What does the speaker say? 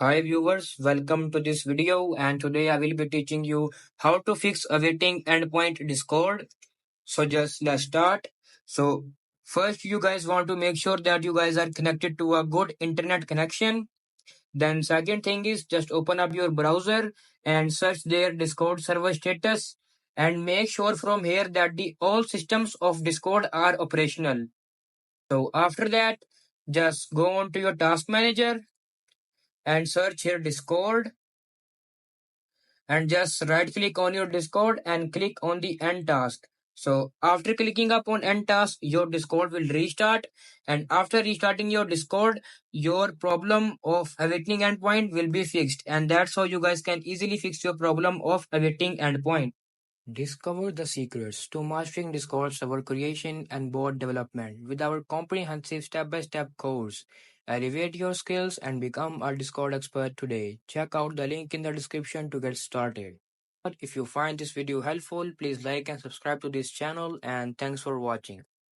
Hi viewers, welcome to this video and today I will be teaching you how to fix awaiting endpoint Discord. So just let's start. So first you guys want to make sure that you guys are connected to a good internet connection. Then second thing is just open up your browser and search their Discord server status and make sure from here that the all systems of Discord are operational. So after that just go on to your task manager and search here Discord and just right click on your Discord and click on the end task. So after clicking up on end task, your Discord will restart, and after restarting your Discord, your problem of awaiting endpoint will be fixed, and that's how you guys can easily fix your problem of awaiting endpoint. Discover the secrets to mastering Discord server creation and bot development with our comprehensive step-by-step course. Elevate your skills and become a Discord expert today. Check out the link in the description to get started. But if you find this video helpful, please like and subscribe to this channel, and thanks for watching.